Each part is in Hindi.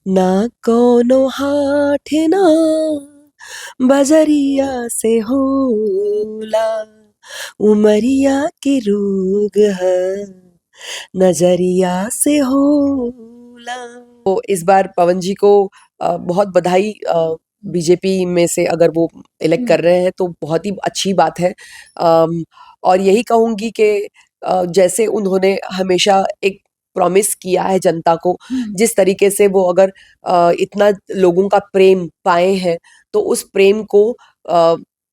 ना कोनो हाथ ना बजरिया से होला, उमरिया की रोग है नजरिया से होला। तो इस बार पवन जी को बहुत बधाई। बीजेपी में से अगर वो इलेक्ट कर रहे हैं तो बहुत ही अच्छी बात है। और यही कहूंगी कि जैसे उन्होंने हमेशा एक प्रॉमिस किया है जनता को, जिस तरीके से वो अगर इतना लोगों का प्रेम पाए हैं तो उस प्रेम को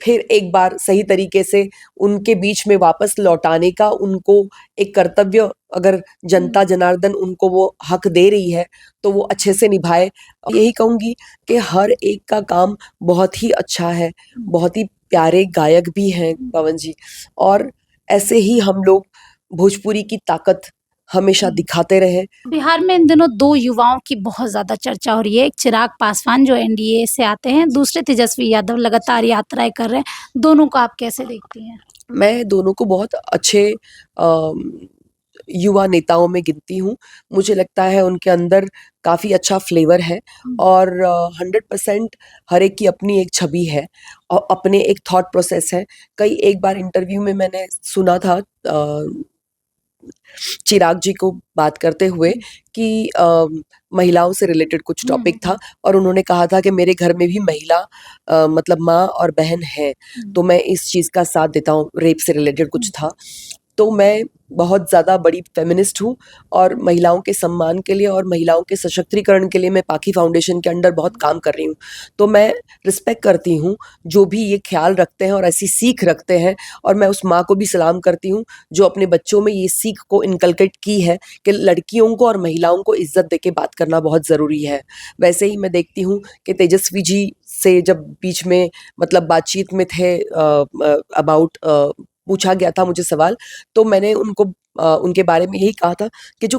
फिर एक बार सही तरीके से उनके बीच में वापस लौटाने का उनको एक कर्तव्य, अगर जनता जनार्दन उनको वो हक दे रही है तो वो अच्छे से निभाए। यही कहूंगी कि हर एक का काम बहुत ही अच्छा है, बहुत ही प्यारे गायक भी हैं पवन जी, और ऐसे ही हम लोग भोजपुरी की ताकत हमेशा दिखाते रहे। बिहार में इन दिनों दो युवाओं की बहुत ज्यादा चर्चा हो रही है। एक चिराग पासवान जो एनडीए से आते हैं, दूसरे तेजस्वी यादव लगातार यात्राएं कर रहे हैं। दोनों को आप कैसे देखती हैं? मैं दोनों को बहुत अच्छे युवा नेताओं में गिनती हूँ। मुझे लगता है उनके अंदर काफ़ी अच्छा फ्लेवर है और 100% हर एक की अपनी एक छवि है और अपने एक थॉट प्रोसेस है। कई एक बार इंटरव्यू में मैंने सुना था चिराग जी को बात करते हुए कि महिलाओं से रिलेटेड कुछ टॉपिक था और उन्होंने कहा था कि मेरे घर में भी महिला मतलब माँ और बहन है, तो मैं इस चीज़ का साथ देता हूँ। रेप से रिलेटेड कुछ था। तो मैं बहुत ज़्यादा बड़ी फेमिनिस्ट हूँ और महिलाओं के सम्मान के लिए और महिलाओं के सशक्तिकरण के लिए मैं पाखी फाउंडेशन के अंडर बहुत काम कर रही हूँ। तो मैं रिस्पेक्ट करती हूँ जो भी ये ख्याल रखते हैं और ऐसी सीख रखते हैं, और मैं उस माँ को भी सलाम करती हूँ जो अपने बच्चों में ये सीख को इनकलकेट की है कि लड़कियों को और महिलाओं को इज्जत देके बात करना बहुत ज़रूरी है। वैसे ही मैं देखती हूँ कि तेजस्वी जी से जब बीच में मतलब बातचीत में थे अबाउट पूछा गया था मुझे सवाल, तो मैंने उनको उनके बारे में यही कहा था कि जो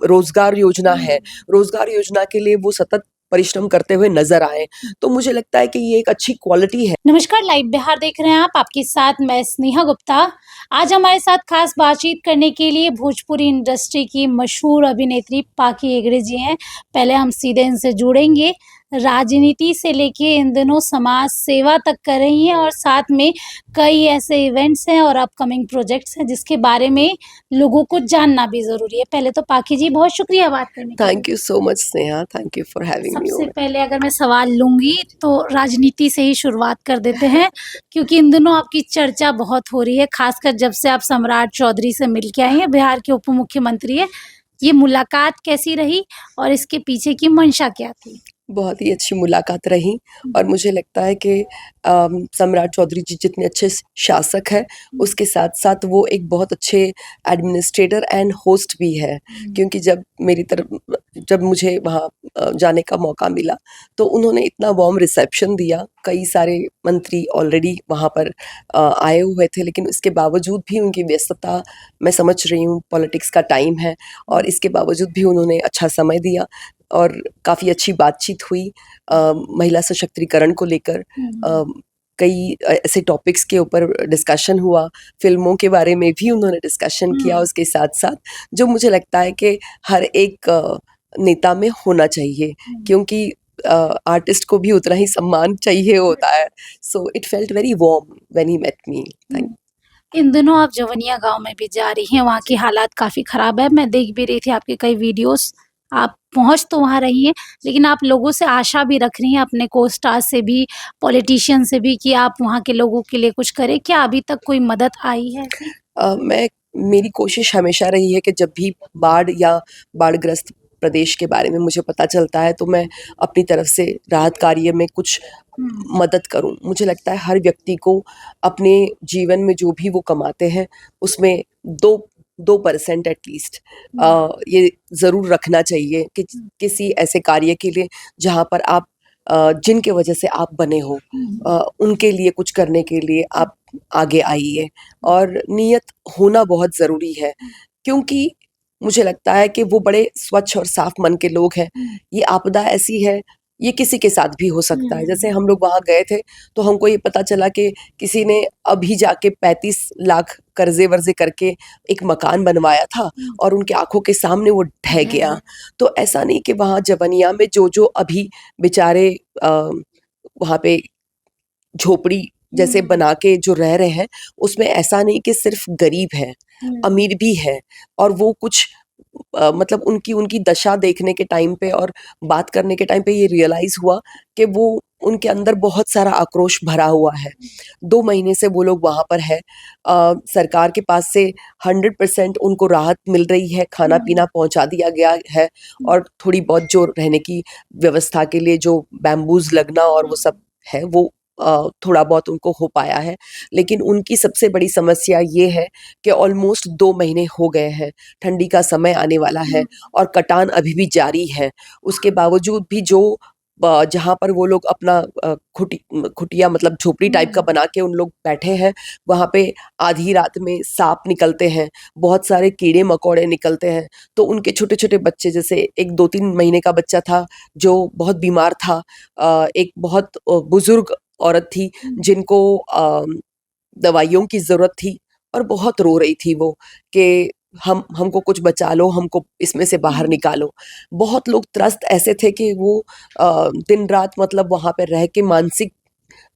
रोजगार योजना है, रोजगार योजना के लिए वो सतत परिश्रम करते हुए नजर आए, तो मुझे लगता है कि ये एक अच्छी क्वालिटी है। नमस्कार, लाइव बिहार देख रहे हैं आप, आपके साथ मैं स्नेहा गुप्ता। आज हमारे साथ खास बातचीत करने के लिए भोजपुरी इंडस्ट्री की मशहूर अभिनेत्री पाखी हेगड़े जी हैं। पहले हम सीधे इनसे जुड़ेंगे। राजनीति से लेके इन दिनों समाज सेवा तक कर रही हैं और साथ में कई ऐसे इवेंट्स हैं और अपकमिंग प्रोजेक्ट्स हैं जिसके बारे में लोगों को जानना भी जरूरी है। पहले तो पाखी जी बहुत शुक्रिया बात करने के लिए। Thank you so much Sneha, thank you for having me. सबसे पहले अगर मैं सवाल लूंगी तो राजनीति से ही शुरुआत कर देते हैं, क्योंकि इन दिनों आपकी चर्चा बहुत हो रही है, खासकर जब से आप सम्राट चौधरी से मिल के आए हैं, बिहार के उप मुख्यमंत्री है। ये मुलाकात कैसी रही और इसके पीछे की मंशा क्या थी? बहुत ही अच्छी मुलाकात रही और मुझे लगता है कि सम्राट चौधरी जी जितने अच्छे शासक हैं, उसके साथ-साथ वो एक बहुत अच्छे एडमिनिस्ट्रेटर एंड होस्ट भी है। क्योंकि जब मुझे वहाँ जाने का मौका मिला, तो उन्होंने इतना वार्म रिसेप्शन दिया। कई सारे मंत्री ऑलरेडी वहाँ पर आए हुए थे, लेकिन इसके बावजूद भी उनकी व्यस्तता, मैं समझ रही हूँ पॉलिटिक्स का टाइम है, और इसके बावजूद भी उन्होंने अच्छा समय दिया और काफ़ी अच्छी बातचीत हुई महिला सशक्तिकरण को लेकर। कई ऐसे टॉपिक्स के ऊपर डिस्कशन हुआ, फ़िल्मों के बारे में भी उन्होंने डिस्कशन किया उसके साथ-साथ, जो मुझे लगता है कि हर एक नेता में होना चाहिए, क्योंकि आर्टिस्ट को भी उतना ही सम्मान चाहिए होता है। So it felt very warm when he met me. Thank इन दिनों आप जवनिया गांव में भी जा रही हैं, वहाँ की हालात काफ़ी ख़राब है। मैं देख भी रही थी आपके कई वीडियोज़। आप पहुँच तो वहाँ रही हैं, लेकिन आप लोगों से आशा भी रख रही हैं, अपने को-स्टार से भी, पॉलिटिशियन से भी, कि आप वहाँ के लोगों के लिए कुछ करें। क्या अभी तक कोई मदद आई है ऐसी? मेरी कोशिश हमेशा रही है कि जब भी बाढ़ या बाढ़ग्रस्त प्रदेश के बारे में मुझे पता चलता है, तो मैं अपनी तरफ से राहत कार्य में कुछ मदद करूँ। मुझे लगता है हर व्यक्ति को अपने जीवन में जो भी वो कमाते हैं, उसमें 2% एट लीस्ट ये ज़रूर रखना चाहिए कि किसी ऐसे कार्य के लिए जहाँ पर आप जिनके वजह से आप बने हो, उनके लिए कुछ करने के लिए आप आगे आइए, और नियत होना बहुत ज़रूरी है, क्योंकि मुझे लगता है कि वो बड़े स्वच्छ और साफ मन के लोग हैं। ये आपदा ऐसी है ये किसी के साथ भी हो सकता है। जैसे हम लोग वहाँ गए थे तो हमको ये पता चला कि किसी ने अभी जाके 35 लाख कर्जे-वर्जे करके एक मकान बनवाया था और उनके आँखों के सामने वो ढह गया। तो ऐसा नहीं कि वहाँ जवनिया में जो अभी बेचारे वहाँ पे झोपड़ी जैसे बना के जो रह रहे हैं, उसमें ऐसा नहीं कि सिर्फ गरीब है, अमीर भी है और वो कुछ मतलब उनकी उनकी दशा देखने के टाइम पे और बात करने के टाइम पे ये रियलाइज़ हुआ कि वो उनके अंदर बहुत सारा आक्रोश भरा हुआ है। 2 महीने से वो लोग वहाँ पर है। सरकार के पास से 100% उनको राहत मिल रही है, खाना-पीना पहुँचा दिया गया है और थोड़ी बहुत जो रहने की व्यवस्था के लिए जो बैम्बूज़ लगना और वो सब है, वो थोड़ा बहुत उनको हो पाया है। लेकिन उनकी सबसे बड़ी समस्या ये है कि ऑलमोस्ट 2 महीने हो गए हैं, ठंडी का समय आने वाला है और कटान अभी भी जारी है। उसके बावजूद भी जो जहाँ पर वो लोग अपना खुटिया मतलब झोपड़ी टाइप का बना के उन लोग बैठे हैं, वहाँ पे आधी रात में साँप निकलते हैं, बहुत सारे कीड़े-मकोड़े निकलते हैं। तो उनके छोटे-छोटे बच्चे जैसे एक 2-3 महीने का बच्चा था, जो बहुत बीमार था। एक बहुत बुज़ुर्ग औरत थी जिनको दवाइयों की ज़रूरत थी और बहुत रो रही थी वो कि हमको कुछ बचा लो, हमको इसमें से बाहर निकालो। बहुत लोग त्रस्त ऐसे थे कि वो दिन-रात मतलब वहाँ पे रह के मानसिक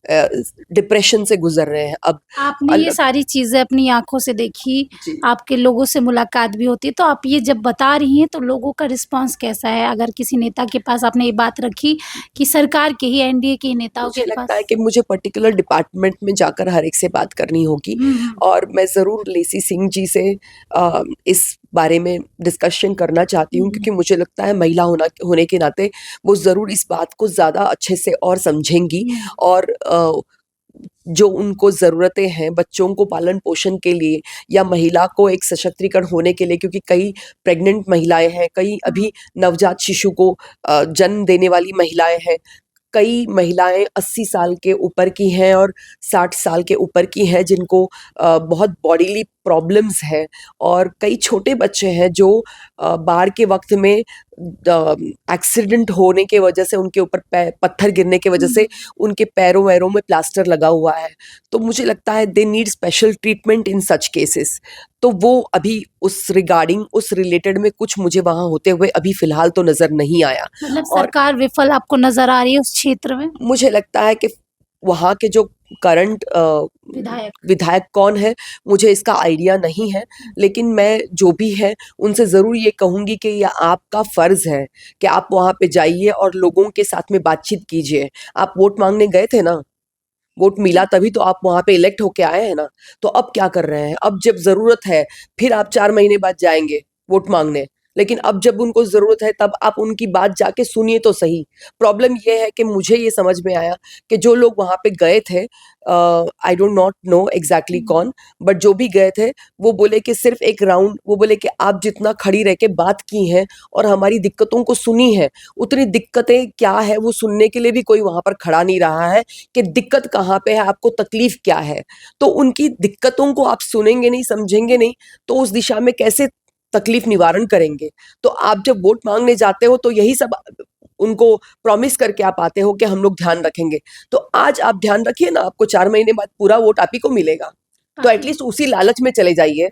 अ, डिप्रेशन से गुज़र रहे हैं। अब आपने ये अलग सारी चीज़ें अपनी आँखों से देखी, जी। आपके लोगों से मुलाकात भी होती है, तो आप ये जब बता रही हैं तो लोगों का रिस्पॉन्स कैसा है? अगर किसी नेता के पास आपने ये बात रखी कि सरकार के ही एनडीए के ही नेताओं के मुझे लगता है पास कि मुझे पर्टिकुलर डिपार्टमेंट में जाकर हर एक से बात करनी होगी और मैं ज़रूर लेसी सिंह जी से इस बारे में डिस्कशन करना चाहती हूँ क्योंकि मुझे लगता है महिला होने के नाते वो ज़रूर इस बात को ज़्यादा अच्छे से और समझेंगी और जो उनको ज़रूरतें हैं बच्चों को पालन-पोषण के लिए या महिला को एक सशक्तिकरण होने के लिए क्योंकि कई प्रेग्नेंट महिलाएँ हैं, कई अभी नवजात शिशु को जन्म देने वाली महिलाएँ हैं। कई महिलाएँ 80 साल के ऊपर की हैं और 60 साल के ऊपर की हैं जिनको बहुत बॉडीली प्रॉब्लम्स हैं और कई छोटे बच्चे हैं जो बाढ़ के वक़्त में एक्सीडेंट होने के वजह से उनके ऊपर पत्थर गिरने की वजह से उनके पैरों-वैरों में प्लास्टर लगा हुआ है। तो मुझे लगता है they need special treatment in such cases. तो वो अभी उस रिगार्डिंग उस रिलेटेड में कुछ मुझे वहाँ होते हुए अभी फ़िलहाल तो नज़र नहीं आया मतलब और सरकार विफल आपको नज़र आ रही है उस क्षेत्र में? मुझे लगता है कि वहाँ के जो करंट विधायक कौन है, मुझे इसका आइडिया नहीं है। लेकिन मैं जो भी है, उनसे ज़रूर ये कहूँगी कि ये आपका फ़र्ज़ है कि आप वहाँ पे जाइए और लोगों के साथ में बातचीत कीजिए। आप वोट माँगने गए थे ना? वोट मिला तभी तो आप वहाँ पे इलेक्ट होके आए हैं ना। तो अब क्या कर रहे हैं? अब जब ज़रूरत है, फिर आप 4 महीने बाद जाएँगे वोट माँगने। लेकिन अब जब उनको ज़रूरत है तब आप उनकी बात जाके सुनिए तो सही। प्रॉब्लम ये है कि मुझे ये समझ में आया कि जो लोग वहाँ पे गए थे I don't not know exactly कौन, बट जो भी गए थे, वो बोले कि सिर्फ़ एक राउंड वो बोले कि आप जितना खड़ी रह के बात की हैं और हमारी दिक्कतों को सुनी है, उतनी दिक्कतें क्या है वो सुनने के लिए भी कोई वहाँ पर खड़ा नहीं रहा है कि दिक्कत कहाँ पे है, आपको तकलीफ़ क्या है? तो उनकी दिक्कतों को आप सुनेंगे नहीं, समझेंगे नहीं, तो उस दिशा में कैसे तकलीफ़ निवारण करेंगे? तो आप जब वोट माँगने जाते हो तो यही सब उनको प्रॉमिस करके आप आते हो कि हम लोग ध्यान रखेंगे। तो आज आप ध्यान रखिए ना, आपको 4 महीने बाद पूरा वोट आप ही को मिलेगा। तो एट लीस्ट उसी लालच में चले जाइए।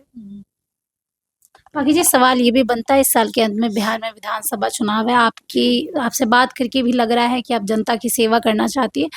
बाकी जी सवाल ये भी बनता है इस साल के अंत में बिहार में विधानसभा चुनाव है आपसे बात करके भी लग रहा है कि आप जनता की सेवा करना चाहती है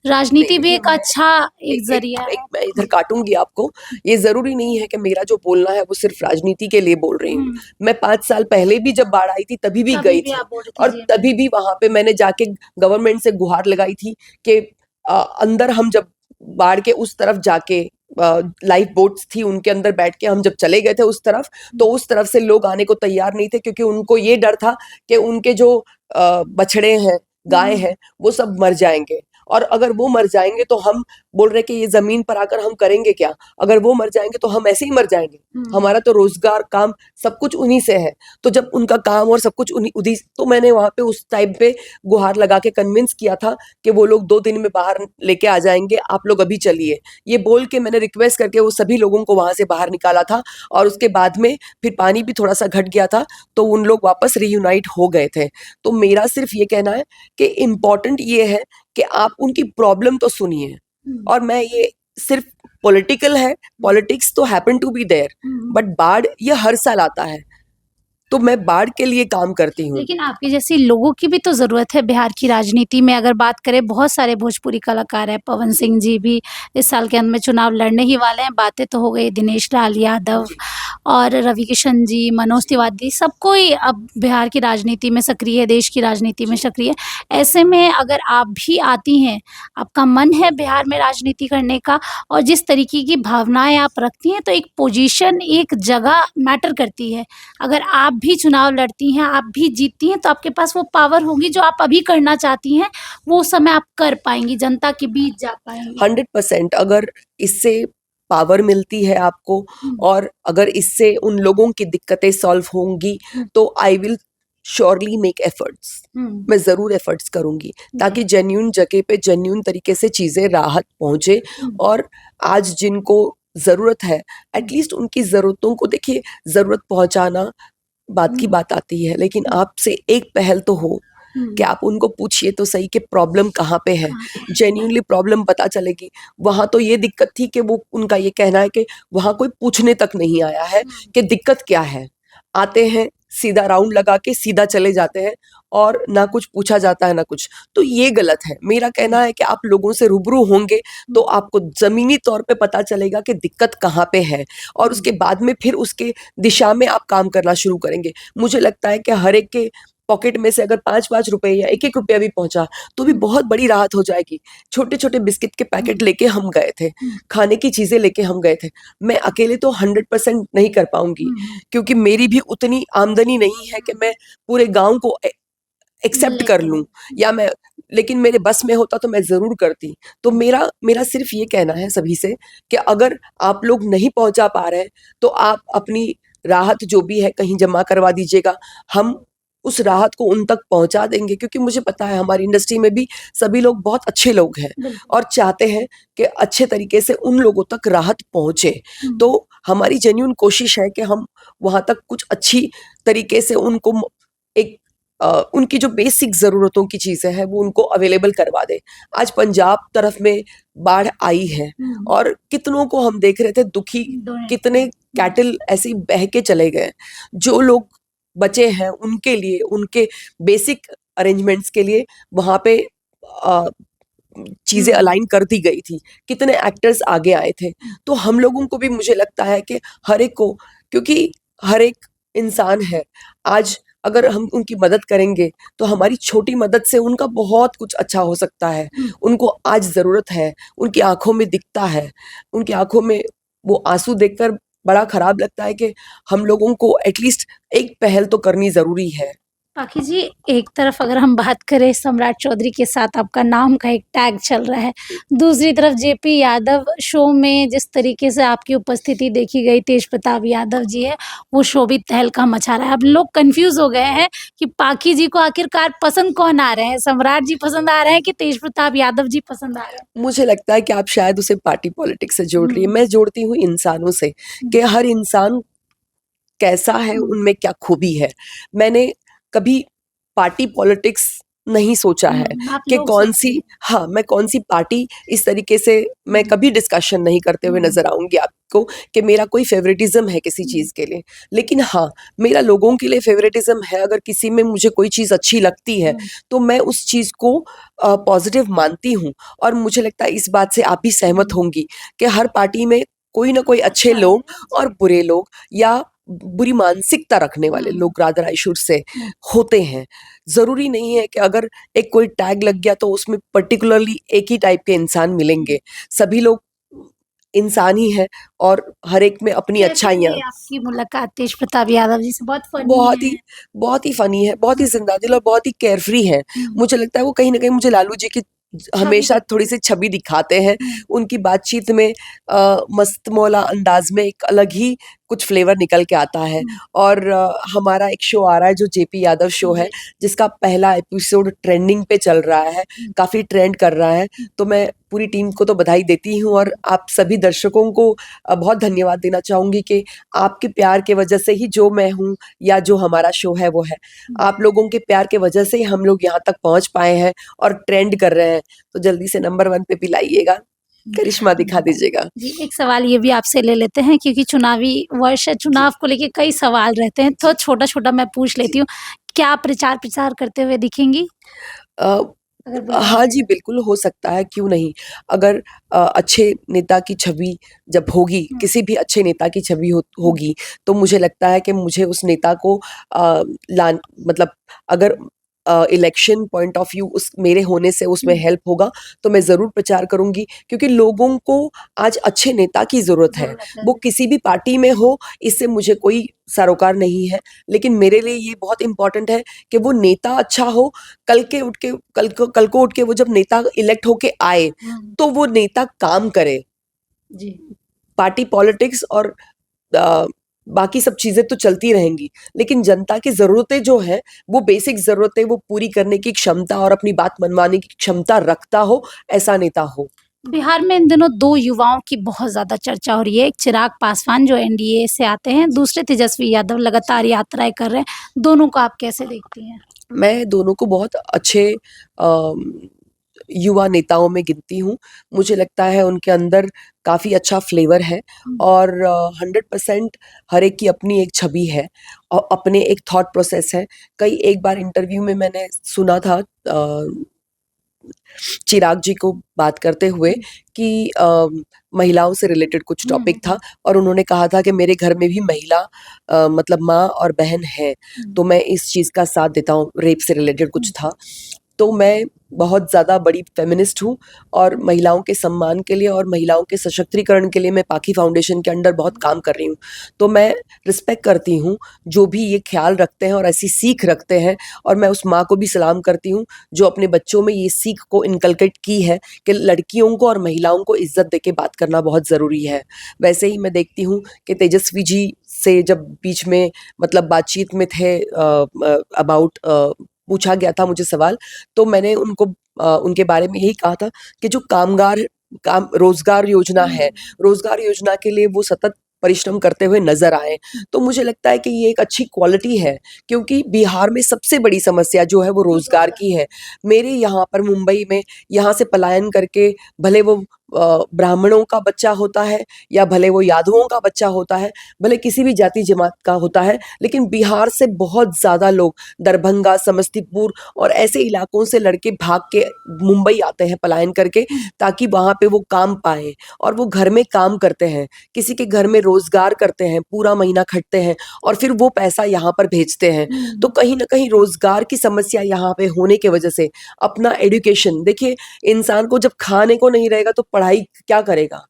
राजनीति भी एक अच्छा एक जरिया है मैं इधर काटूंगी आपको। ये ज़रूरी नहीं है कि मेरा जो बोलना है वो सिर्फ राजनीति के लिए बोल रही हूँ। मैं 5 साल पहले भी जब बाढ़ आई थी तभी भी गई थी और तभी भी वहाँ पे मैंने जाके गवर्नमेंट से गुहार लगाई थी कि अंदर हम जब बाढ़ के उस तरफ जाके लाइफ बोट्स थी उनके अंदर बैठ के हम जब चले गए थे उस तरफ, तो उस तरफ से लोग आने को तैयार नहीं थे क्योंकि उनको ये डर था कि उनके जो बछड़े हैं, गाय हैं, वो सब मर जाएँगे और अगर वो मर जाएँगे तो हम बोल रहे कि ये जमीन पर आकर हम करेंगे क्या, अगर वो मर जाएंगे तो हम ऐसे ही मर जाएंगे, हमारा तो रोजगार काम सब कुछ उन्हीं से है। तो जब उनका काम और सब कुछ उन्हीं उन्हीं, तो मैंने वहां पे उस टाइम पे गुहार लगा के कन्विंस किया था कि वो लोग 2 दिन में बाहर लेके आ जाएंगे, आप लोग अभी चलिए, ये बोल के मैंने रिक्वेस्ट करके वो सभी लोगों को वहां से बाहर निकाला था। और उसके बाद में फिर पानी भी थोड़ा सा घट गया था, तो उन लोग वापस रीयूनाइट हो गए थे। तो मेरा सिर्फ ये कहना है कि इम्पोर्टेंट ये है कि आप उनकी प्रॉब्लम तो सुनिए। और मैं ये सिर्फ पॉलिटिकल है, पॉलिटिक्स तो happen to be there, but बाढ़ ये हर साल आता है, तो मैं बाढ़ के लिए काम करती हूँ। लेकिन आपके जैसे लोगों की भी तो ज़रूरत है बिहार की राजनीति में। अगर बात करें, बहुत सारे भोजपुरी कलाकार हैं, पवन सिंह जी भी इस साल के अंत में चुनाव लड़ने ही वाले हैं। बातें तो हो गई, दिनेश लाल यादव जी। और रवि किशन जी, मनोज तिवारी, सब कोई अब बिहार की राजनीति में सक्रिय है, देश की राजनीति में सक्रिय है। ऐसे में अगर आप भी आती हैं, आपका मन है बिहार में राजनीति करने का और जिस तरीके की भावनाएँ आप रखती हैं, तो एक पोजीशन, एक जगह मैटर करती है। अगर आप भी चुनाव लड़ती हैं, आप भी जीतती हैं, तो आपके पास वो पावर होगी जो आप अभी करना चाहती हैं, वो समय आप कर पाएँगी, जनता के बीच जा पाएँगी। 100% अगर इससे पावर मिलती है आपको हुँ, और अगर इससे उन लोगों की दिक्कतें सॉल्व होंगी, हुँ, तो I will surely make efforts. हुँ, मैं ज़रूर एफर्ट्स करूँगी जी, ताकि जेन्युइन जगह पे जेन्युइन तरीके से चीज़ें राहत पहुँचे। हुँ, और आज जिनको ज़रूरत है, एटलीस्ट उनकी ज़रूरतों को देखिए, ज़रूरत पहुँचाना बात की हुँ, बात आती है, लेकिन हुँ, आपसे एक पहल तो हो कि हुँ, आप उनको पूछिए तो सही कि प्रॉब्लम कहाँ पे है, कहाँ पे है? जेन्युइनली प्रॉब्लम पता चलेगी। वहाँ तो ये दिक्कत थी कि वो, उनका ये कहना है कि वहाँ कोई पूछने तक नहीं आया है हुँ, कि दिक्कत क्या है। आते हैं, सीधा राउंड लगा के सीधा चले जाते हैं और ना कुछ पूछा जाता है ना कुछ। तो ये गलत है। मेरा कहना है कि आप लोगों से रूबरू होंगे तो हुँ, आपको ज़मीनी तौर पे पता चलेगा कि दिक्कत कहाँ पे है, और हुँ, उसके बाद में फिर उसके दिशा में आप काम करना शुरू करेंगे। मुझे लगता है कि हर एक के पॉकेट में से अगर 5-5 रुपए या 1-1 रुपया भी पहुँचा, तो भी हुँ, बहुत बड़ी राहत हो जाएगी। छोटे-छोटे बिस्किट के हुँ, पैकेट लेके हम गए थे, हुँ, खाने की चीज़ें लेके हम गए थे। मैं अकेले तो 100% नहीं कर पाऊँगी, हुँ, क्योंकि मेरी भी उतनी आमदनी नहीं है कि मैं पूरे गाँव को एक्सेप्ट कर लेके लूँ, हुँ, या मैं, लेकिन मेरे बस में होता तो मैं ज़रूर करती। तो मेरा मेरा सिर्फ़ ये कहना है सभी से कि अगर आप लोग नहीं पहुँचा पा रहे हैं, तो आप अपनी राहत जो भी है कहीं जमा करवा दीजिएगा। हम उस राहत को उन तक पहुँचा देंगे, क्योंकि मुझे पता है हमारी इंडस्ट्री में भी सभी लोग बहुत अच्छे लोग हैं बिल्कुल। और चाहते हैं कि अच्छे तरीके से उन लोगों तक राहत पहुँचे। हुँ, तो हमारी जेन्युइन कोशिश है कि हम वहाँ तक कुछ अच्छी तरीके से उनको एक उनकी जो बेसिक ज़रूरतों की चीज़ें हैं वो उनको अवेलेबल करवा दें। आज पंजाब तरफ में बाढ़ आई है हुँ, और कितनों को हम देख रहे थे दुखी, डोनेट कितने हुँ, कैटल ऐसे ही बह के चले गए। जो लोग बचे हैं उनके लिए, उनके बेसिक अरेंजमेंट्स के लिए वहाँ पे अ, चीज़ें हुँ, अलाइन कर दी गई थी। कितने एक्टर्स आगे आए थे। हुँ, तो हम लोगों को भी, मुझे लगता है कि हर एक को, क्योंकि हर एक इंसान है, आज अगर हम उनकी मदद करेंगे तो हमारी छोटी मदद से उनका बहुत कुछ अच्छा हो सकता है। हुँ। उनको आज ज़रूरत है, उनकी आँखों में दिखता है, उनकी आँखों में वो आँसू देखकर बड़ा खराब लगता है कि हम लोगों को एटलीस्ट एक पहल तो करनी ज़रूरी है। पाखी जी, एक तरफ अगर हम बात करें, सम्राट चौधरी के साथ आपका नाम का एक टैग चल रहा है। दूसरी तरफ जेपी यादव शो में जिस तरीके से आपकी उपस्थिति देखी गई, तेजप्रताप यादव जी है, वो शो भी तहलका मचा रहा है। अब लोग कन्फ्यूज़ हो गए हैं कि पाखी जी को आखिरकार पसंद कौन आ रहे हैं? सम्राट जी पसंद आ रहे हैं कि तेजप्रताप यादव जी पसंद आ रहे हैं? मुझे लगता है कि आप शायद उसे पार्टी पॉलिटिक्स से जोड़ रही हैं। हुँ, मैं जोड़ती हूँ इंसानों से, हुँ, कि हर इंसान कैसा है, हुँ, उनमें क्या खूबी है। मैंने कभी पार्टी पॉलिटिक्स नहीं सोचा है आप कि लोग कौन-सी, सोचते हैं। हाँ, मैं कौन-सी पार्टी, इस तरीके से मैं हुँ, कभी डिस्कशन नहीं करते हुए हुँ, नज़र आऊँगी आपको कि मेरा कोई फ़ेवरेटिज़्म है किसी हुँ, चीज़ के लिए। लेकिन हाँ, मेरा लोगों के लिए फ़ेवरेटिज़्म है, अगर किसी में मुझे कोई चीज़ अच्छी लगती है, हुँ, तो मैं उस चीज़ को पॉज़िटिव मानती हूँ। और मुझे लगता है इस बात से आप भी सहमत हुँ। होंगी कि हर पार्टी में कोई ना कोई अच्छे अच्छा है। लोग और बुरे लोग, या बुरी मानसिकता रखने वाले हुँ, लोग, रादर आई शुड से, हुँ, होते हैं। ज़रूरी नहीं है कि अगर एक कोई टैग लग गया तो उसमें पर्टिकुलरली एक ही टाइप के इंसान हुँ। मिलेंगे। सभी लोग इंसान ही हैं और हर एक में अपनी कैसी अच्छाइयाँ, रही आपकी मुलाकात तेजप्रताप यादव जी से? बहुत फ़नी बहुत ही हैं। बहुत ही फ़नी है, बहुत ही हुँ, ज़िंदा दिल और बहुत ही केयरफ्री हैं। हुँ, मुझे लगता है वो कहीं न कहीं मुझे लालू जी की हमेशा दिखती थोड़ी-सी छवि दिखाते हैं। हुँ, उनकी बातचीत में मस्त-मौला अंदाज़ में एक अलग ही कुछ फ्लेवर निकल के आता है हुँ, और हमारा एक शो आ रहा है जो जेपी यादव शो है, जी, जिसका पहला एपिसोड ट्रेंडिंग पे चल रहा है, हुँ, काफ़ी ट्रेंड कर रहा है। हुँ, तो मैं पूरी टीम को तो बधाई देती हूँ और आप सभी दर्शकों को बहुत धन्यवाद देना चाहूँगी कि आपके प्यार के वजह से ही जो मैं हूँ या जो हमारा शो है वो है। हुँ। आप लोगों के प्यार के वजह से ही हम लोग यहाँ तक पहुँच पाए हैं और ट्रेंड कर रहे हैं। तो जल्दी से नंबर 1 पे भी लाइएगा, करिश्मा दिखा दीजिएगा। जी, एक सवाल ये भी आपसे ले लेते हैं क्योंकि चुनावी वर्ष है, जी, चुनाव को लेके कई सवाल रहते हैं, तो जी, छोटा-छोटा मैं पूछ लेती जी। हूँ। क्या आप प्रचार-प्रसार करते हुए दिखेंगी? अ, अगर बुलवाया हाँ जी, जाएगा? बिल्कुल हो सकता है, क्यों नहीं? अगर अच्छे नेता की छवि जब होगी, हुँ, किसी भी अच्छे नेता की छवि हुँ, होगी, तो मुझे लगता है कि मुझे उस नेता को लान मतलब अगर इलेक्शन पॉइंट ऑफ व्यू उस मेरे होने से उसमें हुँ, हेल्प होगा, तो मैं ज़रूर प्रचार करूँगी क्योंकि लोगों को आज अच्छे नेता की ज़रूरत है। ज़रूरत है। वो किसी भी पार्टी में हो, इससे मुझे कोई सरोकार नहीं है, लेकिन मेरे लिए ये बहुत इम्पोर्टेंट है कि वो नेता अच्छा हो, कल को उठ के वो जब नेता इलेक्ट होके आए, हुँ, तो वो नेता काम करे। जी। पार्टी पॉलिटिक्स और अ, बाकी सब चीज़ें तो चलती रहेंगी, लेकिन जनता की ज़रूरतें जो हैं, वो बेसिक ज़रूरतें वो पूरी करने की क्षमता और अपनी बात मनवाने की क्षमता रखता हो, ऐसा नेता हो। बिहार में इन दिनों 2 युवाओं की बहुत ज़्यादा चर्चा हो रही है। एक चिराग पासवान जो एनडीए से आते हैं, दूसरे तेजस्वी यादव लगातार यात्राएँ कर रहे हैं। दोनों को आप कैसे देखती हैं? मैं दोनों को बहुत अच्छे युवा नेताओं में गिनती हूँ। मुझे लगता है उनके अंदर काफ़ी अच्छा फ्लेवर है हुँ, और 100% हर एक की अपनी एक छवि है और अपने एक थॉट प्रोसेस है। कई एक बार इंटरव्यू में मैंने सुना था चिराग जी को बात करते हुए हुँ, कि महिलाओं से रिलेटेड कुछ हुँ, टॉपिक हुँ, था हुँ, और उन्होंने कहा था कि मेरे घर में भी महिला मतलब माँ और बहन है, हुँ, तो मैं इस चीज़ का साथ देता हूँ, रेप से रिलेटेड हुँ, कुछ था। तो मैं बहुत ज़्यादा बड़ी फेमिनिस्ट हूँ और महिलाओं के सम्मान के लिए और महिलाओं के सशक्तिकरण के लिए मैं पाखी फाउंडेशन के अंडर बहुत काम कर रही हूँ। तो मैं रिस्पेक्ट करती हूँ, जो भी ये ख़्याल रखते हैं और ऐसी सीख रखते हैं और मैं उस माँ को भी सलाम करती हूँ, जो अपने बच्चों में ये सीख को इनकलकेट की है कि लड़कियों को और महिलाओं को इज़्ज़त देके बात करना बहुत ज़रूरी है। वैसे ही मैं देखती हूँ कि तेजस्वी जी से जब बीच में मतलब बातचीत में थे अबाउट पूछा गया था मुझे सवाल, तो मैंने उनको उनके बारे में यही कहा था कि जो काम रोज़गार योजना है, हुँ, रोज़गार योजना के लिए वो सतत परिश्रम करते हुए नज़र आए। हुँ, तो मुझे लगता है कि ये एक अच्छी क्वालिटी है, क्योंकि बिहार में सबसे बड़ी समस्या जो है वो रोज़गार की है। मेरे यहाँ पर मुंबई में यहाँ से पलायन करके भले वो ब्राह्मणों का बच्चा होता है या भले वो यादवों का बच्चा होता है, भले किसी भी जाति जमात का होता है, लेकिन बिहार से बहुत ज़्यादा लोग दरभंगा, समस्तीपुर और ऐसे इलाकों से लड़के भाग के मुंबई आते हैं पलायन करके हुँ, ताकि वहाँ पे वो काम पाएँ और वो घर में काम करते हैं। किसी के घर में रोज़गार करते हैं, पूरा महीना खटते हैं और फिर वो पैसा यहाँ पर भेजते हैं। तो हुँ, कहीं न कहीं रोज़गार की समस्या यहाँ पे होने की वजह से अपना एजुकेशन देखिए, इंसान को जब खाने को नहीं रहेगा तो पढ़ाई क्या करेगा?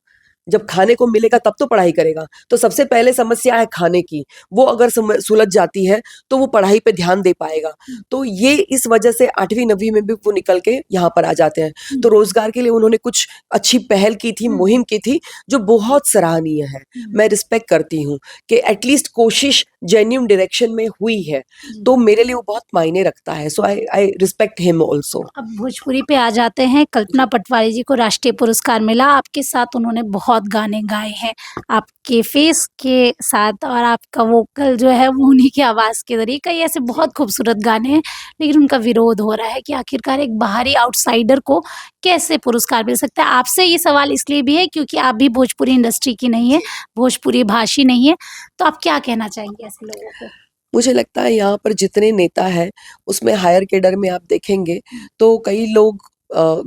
जब खाने को मिलेगा तब तो पढ़ाई करेगा। तो सबसे पहले समस्या है खाने की, वो अगर सुलझ जाती है, तो वो पढ़ाई पे ध्यान दे पाएगा। हुँ, तो ये इस वजह से 8वीं 9वीं में भी वो निकल के यहाँ पर आ जाते हैं। हुँ, तो रोज़गार के लिए उन्होंने कुछ अच्छी पहल की थी, हुँ, मुहिम की थी, जो बहुत सराहनीय है। हुँ, मैं रिस्पेक्ट करती हूँ कि एट लीस्ट कोशिश जेन्युइन डायरेक्शन में हुई है, जी। तो मेरे लिए वो बहुत मायने रखता है। सो आई रिस्पेक्ट हिम ऑल्सो। अब भोजपुरी पे आ जाते हैं। कल्पना जी। पटवारी जी को राष्ट्रीय पुरस्कार मिला। आपके साथ उन्होंने बहुत गाने गाए हैं। आपके फेस के साथ और आपका वोकल जो है वो उन्हीं की आवाज़ के ज़रिए कई ऐसे बहुत खूबसूरत गाने हैं, लेकिन उनका विरोध हो रहा है कि आखिरकार एक बाहरी आउटसाइडर को कैसे पुरस्कार मिल सकता है? आपसे ये सवाल इसलिए भी है क्योंकि आप भी भोजपुरी इंडस्ट्री की नहीं हैं, भोजपुरी भाषी नहीं हैं। तो आप क्या कहना चाहेंगे ऐसे लोगों को? मुझे लगता है यहाँ पर जितने नेता हैं, उसमें हायर कैडर में आप देखेंगे, हुँ, तो कई लोग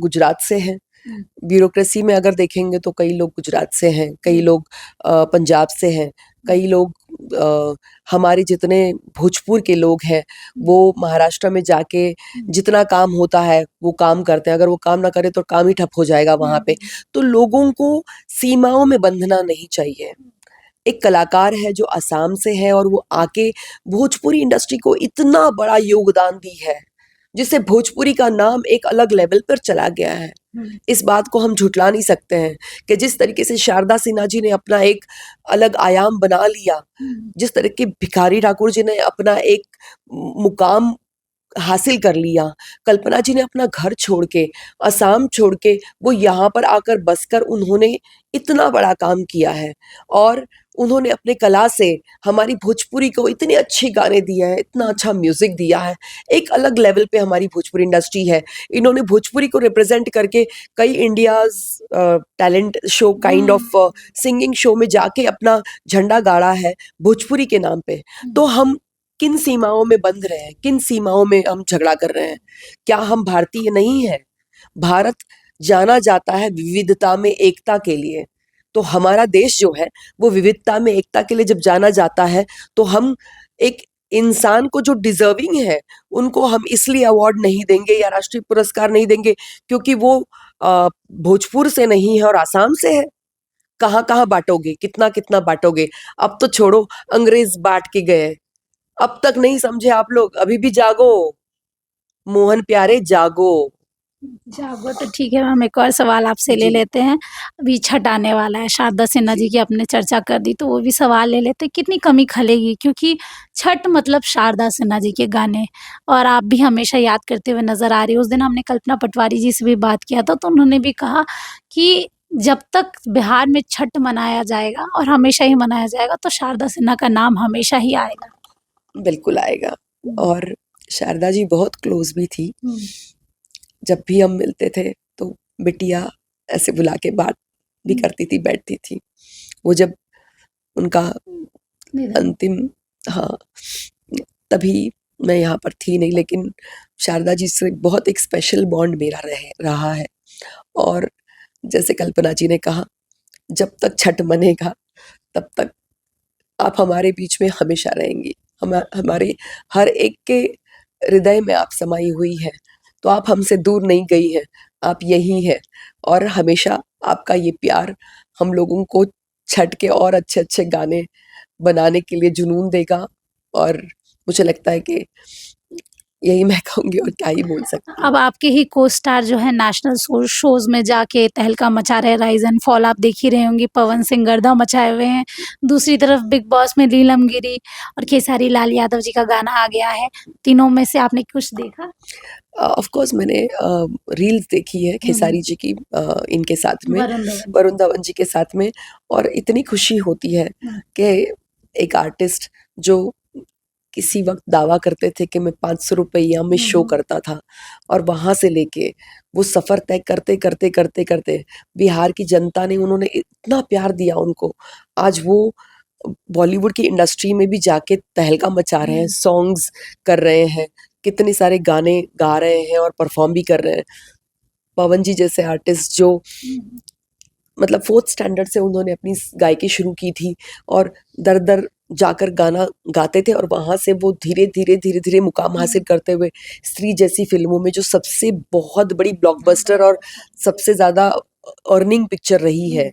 गुजरात से हैं। हुँ, ब्यूरोक्रेसी में अगर देखेंगे तो कई लोग गुजरात से हैं, कई हुँ, लोग पंजाब से हैं, हुँ, कई लोग हमारे जितने भोजपुर के लोग हैं, हुँ, वो महाराष्ट्र में जाके हुँ, जितना काम होता है, वो काम करते हैं। अगर वो काम ना करें तो काम ही ठप हो जाएगा हुँ, वहाँ पे। हुँ, तो लोगों को सीमाओं में बंधना नहीं चाहिए। एक कलाकार है जो असम से है और वो आके भोजपुरी इंडस्ट्री को इतना बड़ा योगदान दी है, जिससे भोजपुरी का नाम एक अलग लेवल पर चला गया है। इस बात को हम झुठला नहीं सकते हैं कि जिस तरीके से शारदा सिन्हा जी ने अपना एक अलग आयाम बना लिया, जिस तरह के भिखारी ठाकुर जी ने अपना एक मुकाम हासिल कर लिया, कल्पना जी ने अपना घर छोड़ के, असम छोड़ के वो यहाँ पर आकर बसकर उन्होंने इतना बड़ा काम किया है और उन्होंने अपने कला से हमारी भोजपुरी को इतने अच्छे गाने दिए हैं, इतना अच्छा म्यूजिक दिया है। एक अलग लेवल पे हमारी भोजपुरी इंडस्ट्री है। इन्होंने भोजपुरी को रिप्रेजेंट करके कई India's talent show kind of singing show में जाके अपना झंडा गाड़ा है भोजपुरी के नाम पे। तो हम किन सीमाओं में बंध रहे हैं, किन सीमाओं में हम झगड़ा कर रहे हैं? क्या हम भारतीय नहीं है? भारत जाना जाता है विविधता में एकता के लिए। तो हमारा देश जो है वो विविधता में एकता के लिए जब जाना जाता है, तो हम एक इंसान को जो डिजर्विंग है उनको हम इसलिए अवार्ड नहीं देंगे या राष्ट्रीय पुरस्कार नहीं देंगे क्योंकि वो भोजपुर से नहीं है और आसाम से है। कहाँ कहाँ बांटोगे, कितना कितना बांटोगे? अब तो छोड़ो, अंग्रेज बांट के गए, अब तक नहीं समझे आप लोग? अभी भी जागो, मोहन प्यारे जागो। जागो तो ठीक है। हम एक और सवाल आपसे ले जी। लेते हैं। अभी छठ आने वाला है, शारदा सिन्हा जी की आपने चर्चा कर दी, तो वो भी सवाल ले लेते हैं। कितनी कमी खलेगी, क्योंकि छठ मतलब शारदा सिन्हा जी के गाने, और आप भी हमेशा याद करते हुए नजर आ रही हो। उस दिन हमने कल्पना पटवारी जी से भी बात किया था, तो उन्होंने भी कहा कि जब तक बिहार में छठ मनाया जाएगा और हमेशा ही मनाया जाएगा, तो शारदा सिन्हा का नाम हमेशा ही आएगा। बिल्कुल आएगा। हम्म। और शारदा जी बहुत क्लोज भी थी। जब भी हम मिलते थे तो बिटिया ऐसे बुला के बात भी करती थी, बैठती थी। वो जब उनका अंतिम, हाँ, तभी मैं यहाँ पर थी नहीं, लेकिन शारदा जी से बहुत एक स्पेशल बॉन्ड मेरा रहा है। और जैसे कल्पना जी ने कहा, जब तक छठ मनेगा तब तक आप हमारे बीच में हमेशा रहेंगी। हमारे हर एक के हृदय में आप समाई हुई है। तो आप हमसे दूर नहीं गई हैं, आप यही हैं। और हमेशा आपका ये प्यार हम लोगों को छठ के और अच्छे अच्छे गाने बनाने के लिए जुनून देगा। और मुझे लगता है कि यही मैं कहूँगी, और क्या ही बोल सकती हूँ। अब आपके ही को स्टार जो है नेशनल शोज में जाके तहलका मचा रहे, राइज एंड फॉल आप देख ही रहे होंगे, पवन सिंह गर्दा मचाए हुए हैं। दूसरी तरफ बिग बॉस में नीलम गिरी और खेसारी लाल यादव जी का गाना आ गया है। तीनों में से आपने कुछ देखा? ऑफ कोर्स मैंने रील्स देखी है खेसारी जी की, इनके साथ में, वरुण धवन जी के साथ में। और इतनी खुशी होती है कि एक आर्टिस्ट जो किसी वक्त दावा करते थे कि मैं 500 रुपया में शो करता था, और वहां से लेके वो सफर तय करते करते करते करते बिहार की जनता ने, उन्होंने इतना प्यार दिया उनको। आज वो बॉलीवुड की इंडस्ट्री में भी जाके तहलका मचा रहे हैं, सॉन्ग्स कर रहे हैं, कितने सारे गाने गा रहे हैं और परफॉर्म भी कर रहे हैं। पवन जी जैसे आर्टिस्ट जो मतलब 4th स्टैंडर्ड से उन्होंने अपनी गायकी शुरू की थी और दर दर जाकर गाना गाते थे, और वहां से वो धीरे धीरे धीरे धीरे मुकाम हासिल करते हुए स्त्री जैसी फिल्मों में, जो सबसे बहुत बड़ी ब्लॉकबस्टर और सबसे ज्यादा अर्निंग पिक्चर रही है,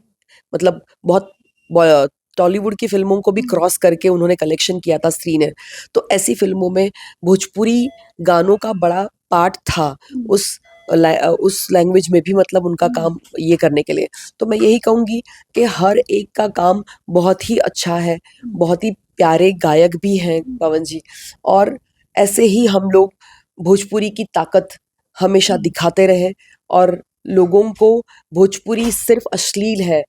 मतलब बहुत टॉलीवुड की फिल्मों को भी क्रॉस करके उन्होंने कलेक्शन किया था स्त्री ने। तो ऐसी फिल्मों में भोजपुरी गानों का बड़ा पार्ट था उस लैंग्वेज में भी, मतलब उनका काम ये करने के लिए। तो मैं यही कहूँगी कि हर एक का काम बहुत ही अच्छा है, बहुत ही प्यारे गायक भी हैं पवन जी। और ऐसे ही हम लोग भोजपुरी की ताकत हमेशा दिखाते रहे, और लोगों को भोजपुरी सिर्फ अश्लील है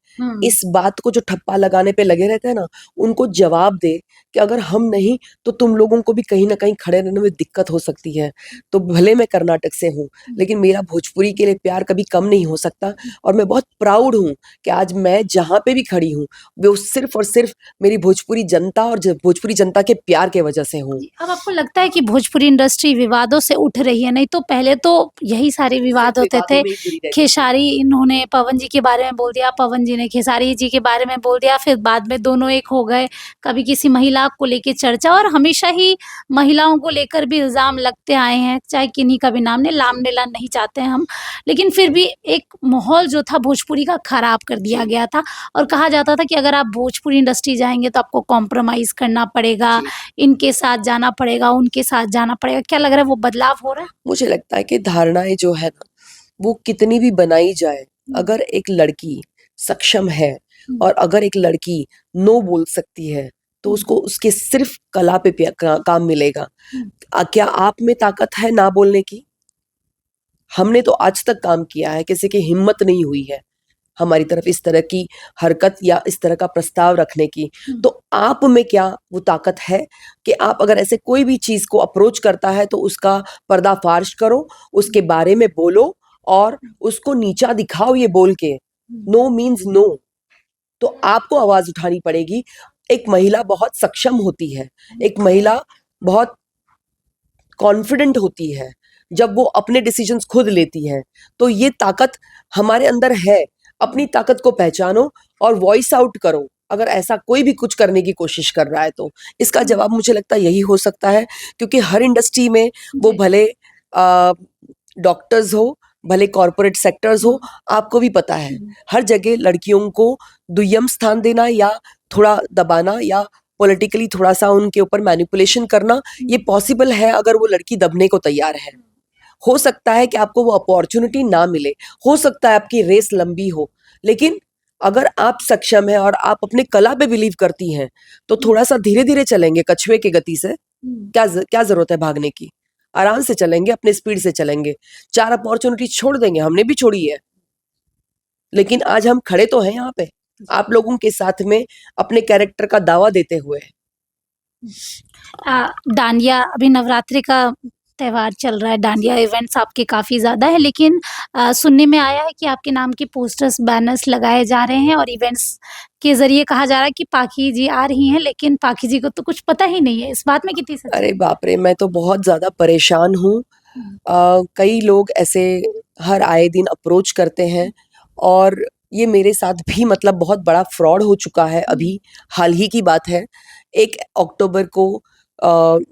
इस बात को जो ठप्पा लगाने पे लगे रहते हैं ना, उनको जवाब दे कि अगर हम नहीं तो तुम लोगों को भी कहीं ना कहीं खड़े रहने में दिक्कत हो सकती है। तो भले मैं कर्नाटक से हूँ, लेकिन मेरा भोजपुरी के लिए प्यार कभी कम नहीं हो सकता। और मैं बहुत प्राउड हूँ कि आज मैं जहाँ पे भी खड़ी हूँ वो सिर्फ और सिर्फ मेरी भोजपुरी जनता और भोजपुरी जनता के प्यार के वजह से हूँ। अब आपको लगता है कि भोजपुरी इंडस्ट्री विवादों से उठ रही है? नहीं तो पहले तो यही सारे विवाद होते थे, खेसारी इन्होंने पवन जी के बारे में बोल दिया, पवन जी ने खेसारी जी के बारे में बोल दिया, फिर बाद में दोनों एक हो गए। कभी किसी महिला को लेके चर्चा और हमेशा ही महिलाओं को लेकर भी इल्ज़ाम लगते आए हैं, चाहे किन्हीं का भी नाम लें, नाम नहीं चाहते हैं हम। लेकिन फिर भी एक माहौल जो था भोजपुरी का खराब कर दिया जी। गया था और कहा जाता था कि अगर आप भोजपुरी इंडस्ट्री जाएँगे तो आपको कॉम्प्रोमाइज़ करना पड़ेगा, जी। इनके साथ जाना पड़ेगा, उनके साथ जाना पड़ेगा। क्या लग रहा है वो बदलाव हो रहा है? मुझे लगता है कि धारणाएँ जो है ना, वो कितनी भी बनाई जाए, अगर एक लड़की सक्षम है हुँ। और अगर एक लड़की नो बोल सकती है, तो उसको उसके सिर्फ़ कला पे काम मिलेगा। क्या आप में ताकत है ना बोलने की? हमने तो आज तक काम किया है, किसी की हिम्मत नहीं हुई है हमारी तरफ इस तरह की हरकत या इस तरह का प्रस्ताव रखने की। तो आप में क्या वो ताकत है कि आप अगर ऐसे कोई भी चीज़ को अप्रोच करता है तो उसका पर्दाफ़ाश करो, उसके बारे में बोलो और उसको नीचा दिखाओ ये बोल के। No means no. तो आपको आवाज़ उठानी पड़ेगी। एक महिला बहुत सक्षम होती है, एक महिला बहुत कॉन्फिडेंट होती है, जब वो अपने डिसीजंस खुद लेती है, तो ये ताकत हमारे अंदर है। अपनी ताकत को पहचानो और वॉइस आउट करो, अगर ऐसा कोई भी कुछ करने की कोशिश कर रहा है तो। इसका जवाब मुझे लगता है यही हो सकता है, क्योंकि हर इंडस्ट्री में वो जी। भले डॉक्टर्स हो, भले कॉर्पोरेट सेक्टर्स हो, आपको भी पता है, हर जगह लड़कियों को दुय्यम स्थान देना या थोड़ा दबाना या पॉलिटिकली थोड़ा-सा उनके ऊपर मैनिपुलेशन करना, ये पॉसिबल है अगर वो लड़की दबने को तैयार है। हो सकता है कि आपको वो अपॉर्च्युनिटी ना मिले, हो सकता है आपकी रेस लंबी हो, लेकिन अगर आप सक्षम हैं और आप अपने कला पे बिलीव करती हैं, तो थोड़ा-सा धीरे-धीरे चलेंगे कछुए की गति से। क्या ज़रूरत है भागने की? आराम से चलेंगे, अपने स्पीड से चलेंगे। 4 अपॉर्च्युनिटी छोड़ देंगे, हमने भी छोड़ी है। लेकिन आज हम खड़े तो हैं यहाँ पे, आप लोगों के साथ में अपने कैरेक्टर का दावा देते हुए। डांडिया अभी नवरात्रि का त्योहार चल रहा है, डांडिया इवेंट्स आपके काफ़ी ज़्यादा है, लेकिन सुनने में आया है कि आपके नाम के पोस्टर्स, बैनर्स लगाए जा रहे हैं और इवेंट्स के ज़रिए कहा जा रहा है कि पाखी जी आ रही हैं, लेकिन पाखी जी को तो कुछ पता ही नहीं है। इस बात में कितनी सच्चाई अरे है? बाप रे! मैं तो बहुत ज़्यादा परेशान हूँ। हुँ, कई लोग ऐसे हर आए दिन अप्रोच करते हैं और ये मेरे साथ भी मतलब बहुत बड़ा फ्रॉड हो चुका है अभी, हाल ही की बात है। 1 अक्टूबर को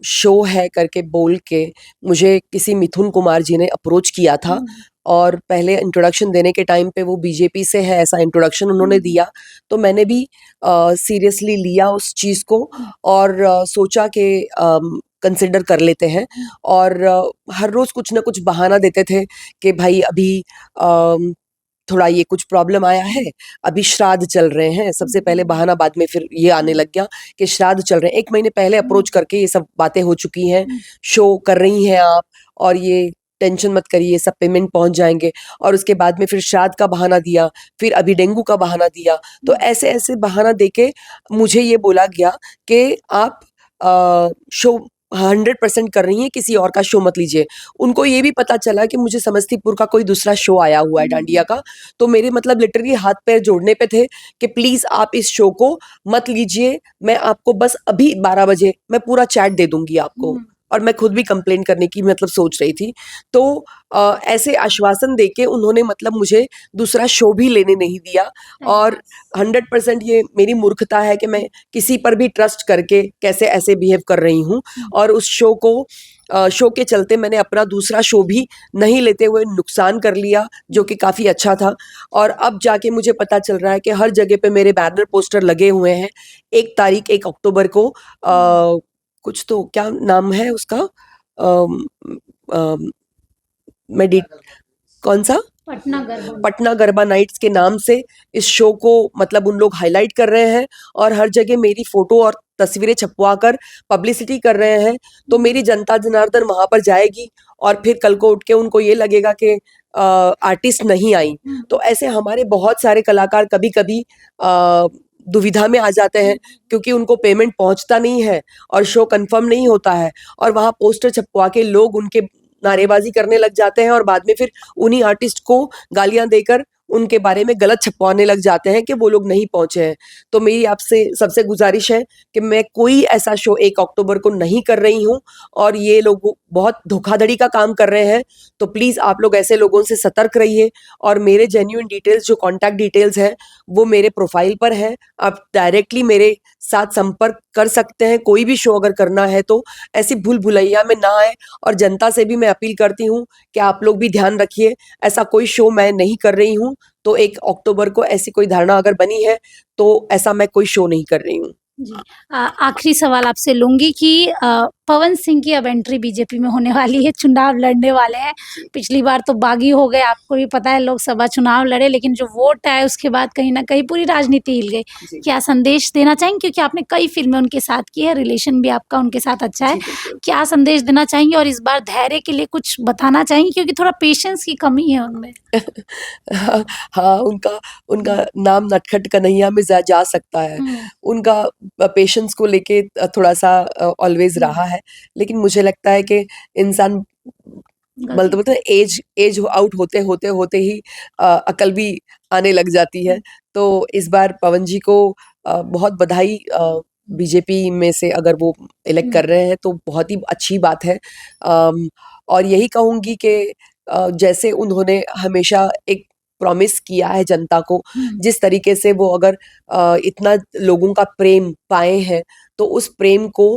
शो है करके बोल के मुझे किसी मिथुन कुमार जी ने अप्रोच किया था और पहले इंट्रोडक्शन देने के टाइम पे वो बीजेपी से है ऐसा इंट्रोडक्शन उन्होंने दिया। तो मैंने भी सीरियसली लिया उस चीज़ को और सोचा कि कंसिडर कर लेते हैं और हर रोज़ कुछ ना कुछ बहाना देते थे कि भाई अभी थोड़ा ये कुछ प्रॉब्लम आया है, अभी श्राद्ध चल रहे हैं। सबसे पहले बहाना, बाद में फिर ये आने लग गया कि श्राद्ध चल रहे हैं। 1 महीने पहले अप्रोच करके ये सब बातें हो चुकी हैं, शो कर रही हैं आप और ये टेंशन मत करिए, सब पेमेंट पहुँच जाएँगे और उसके बाद में फिर श्राद्ध का बहाना दिया, फिर अभी डेंगू का बहाना दिया। तो ऐसे-ऐसे बहाना देके मुझे ये बोला गया कि आप शो 100% कर रही हैं, किसी और का शो मत लीजिए। उनको ये भी पता चला कि मुझे समस्तीपुर का कोई दूसरा शो आया हुआ है डांडिया का, तो मेरे मतलब लिटरली हाथ-पैर जोड़ने पे थे कि प्लीज़ आप इस शो को मत लीजिए, मैं आपको बस अभी 12 बजे मैं पूरा चैट दे दूँगी आपको। और मैं खुद भी कंप्लेन करने की मतलब सोच रही थी। तो ऐसे आश्वासन देके उन्होंने मतलब मुझे दूसरा शो भी लेने नहीं दिया और 100% ये मेरी मूर्खता है कि मैं किसी पर भी ट्रस्ट करके कैसे ऐसे बिहेव कर रही हूँ और उस शो के चलते मैंने अपना दूसरा शो भी नहीं लेते हुए नुकसान कर लिया, जो कि काफ़ी अच्छा था और अब जाके मुझे पता चल रहा है कि हर जगह पे मेरे बैनर पोस्टर लगे हुए हैं। 1 तारीख 1 अक्टूबर को कुछ तो क्या नाम है उसका अम, अम, मेडि कौन-सा? पटना गरबा नाइट्स के नाम से इस शो को मतलब उन लोग हाइलाइट कर रहे हैं और हर जगह मेरी फ़ोटो और तस्वीरें छपवा कर पब्लिसिटी कर रहे हैं। तो मेरी जनता जनार्दन वहाँ पर जाएगी और फिर कल को उठ के उनको ये लगेगा कि आर्टिस्ट नहीं आई। तो ऐसे हमारे बहुत सारे कलाकार कभी-कभी दुविधा में आ जाते हैं क्योंकि उनको पेमेंट पहुँचता नहीं है और शो कन्फर्म नहीं होता है और वहाँ पोस्टर छपवा के लोग उनके नारेबाज़ी करने लग जाते हैं और बाद में फिर उन्हीं आर्टिस्ट को गालियाँ देकर उनके बारे में गलत छपवाने लग जाते हैं कि वो लोग नहीं पहुंचे हैं। तो मेरी आपसे सबसे गुजारिश है कि मैं कोई ऐसा शो 1 अक्टूबर को नहीं कर रही हूँ और ये लोग बहुत धोखाधड़ी का काम कर रहे हैं। तो प्लीज़ आप लोग ऐसे लोगों से सतर्क रहिए और मेरे जेन्युइन डिटेल्स जो कॉन्टैक्ट डिटेल्स हैं, वो मेरे प्रोफाइल पर है। आप डायरेक्टली मेरे साथ संपर्क कर सकते हैं, कोई भी शो अगर करना है तो। ऐसी भूल-भुलैया में ना आएँ और जनता से भी मैं अपील करती हूँ कि आप लोग भी ध्यान रखिए, ऐसा कोई शो मैं नहीं कर रही हूँ। तो 1 अक्टूबर को ऐसी कोई धारणा अगर बनी है, तो ऐसा मैं कोई शो नहीं कर रही हूँ। जी। आखिरी सवाल आपसे लूँगी कि पवन सिंह की अब एंट्री बीजेपी में होने वाली है, चुनाव लड़ने वाले हैं। पिछली बार तो बागी हो गए, आपको भी पता है लोकसभा चुनाव लड़े, लेकिन जो वोट आए उसके बाद कहीं न कहीं पूरी राजनीति हिल गई। जी। क्या संदेश देना चाहेंगे? क्योंकि आपने कई फ़िल्में उनके साथ की है, रिलेशन भी आपका उनके साथ अच्छा है। जी, बिल्कुल। क्या संदेश देना चाहेंगे और इस बार धैर्य के लिए कुछ बताना चाहेंगे? क्योंकि थोड़ा पेशेंस की कमी है उनमें। हाँ, हाँ, उनका उनका नाम नटखट कन्हैया में जा सकता है। हुँ, उनका पेशेंस को लेके थोड़ा-सा ऑलवेज़ हुँ, रहा है। लेकिन मुझे लगता है कि इंसान गलती बोलते हैं एज एज आउट होते ही अकल भी आने लग जाती है। हुँ, तो इस बार पवन जी को बहुत बधाई, बीजेपी में से अगर वो इलेक्ट हुँ, कर रहे हैं तो बहुत ही अच्छी बात है। और यही कहूँगी कि जैसे उन्होंने हमेशा एक प्रॉमिस किया है जनता को, हुँ, जिस तरीके से वो अगर इतना लोगों का प्रेम पाए हैं, तो उस प्रेम को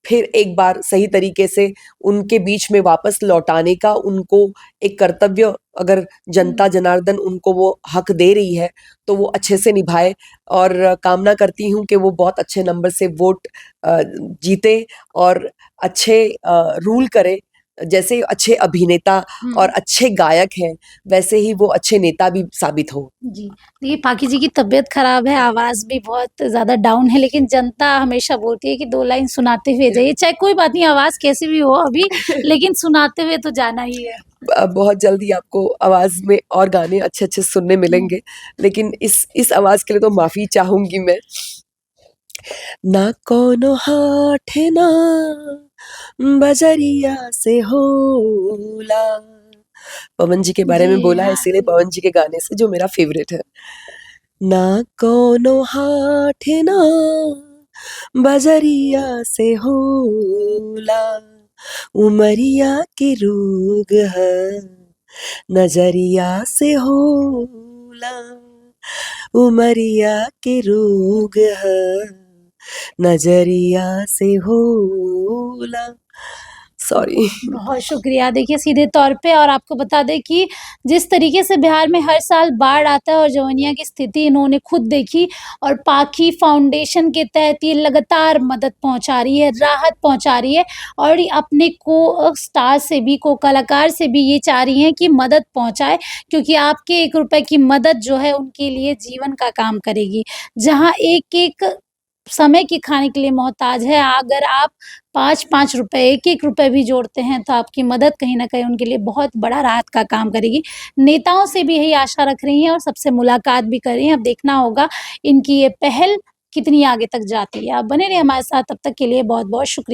फिर एक बार सही तरीके से उनके बीच में वापस लौटाने का उनको एक कर्तव्य, अगर हुँ। जनता जनार्दन उनको वो हक दे रही है, तो वो अच्छे से निभाए। और कामना करती हूँ कि वो बहुत अच्छे नंबर से वोट जीते और अच्छे रूल करे। जैसे अच्छे अभिनेता और हुँ। अच्छे गायक हैं, वैसे ही वो अच्छे नेता भी साबित हों। जी। देखिए, पाकी जी की तबीयत ख़राब है, आवाज़ भी बहुत ज़्यादा डाउन है, लेकिन जनता हमेशा बोलती है कि 2 लाइन सुनाते हुए जाइए, चाहे कोई बात नहीं आवाज़ कैसी भी हो अभी, लेकिन सुनाते हुए तो जाना ही है। बहुत जल्दी आपको आवाज़ में और गाने अच्छे-अच्छे सुनने हुँ, मिलेंगे, लेकिन इस आवाज़ के लिए तो माफ़ी चाहूँगी मैं। ना कौनो हाथ ना बजरिया से होला। पवन जी के बारे में जी, बोला है हाँ। इसीलिए पवन जी के गाने से जो मेरा फ़ेवरेट है। ना कौनो हाथ ना बजरिया से होला, उमरिया की रोग है नजरिया से होला, उमरिया के रोग है नजरिया से होला। सॉरी। बहुत शुक्रिया। देखिए सीधे तौर पे और आपको बता दें कि जिस तरीके से बिहार में हर साल बाढ़ आता है और जवनिया की स्थिति इन्होंने खुद देखी और पाखी फाउंडेशन के तहत ये लगातार मदद पहुँचा रही है, राहत पहुँचा रही है और ये अपने स्टार से भी, कलाकार से भी ये चाह रही हैं कि मदद पहुँचाए क्योंकि आपके 1 रुपए की मदद जो है उनके लिए जीवन का काम करेगी। जहाँ एक-एक समय के खाने के लिए मोहताज है, अगर आप 5-5 रुपए, 1-1 रुपए भी जोड़ते हैं, तो आपकी मदद कहीं न कहीं उनके लिए बहुत बड़ा राहत का काम करेगी। नेताओं से भी यही आशा रख रही हैं और सबसे मुलाकात भी कर रही हैं। अब देखना होगा इनकी ये पहल कितनी आगे तक जाती है। आप बने रहिए हमारे साथ, तब तक के लिए बहुत-बहुत शुक्रिया।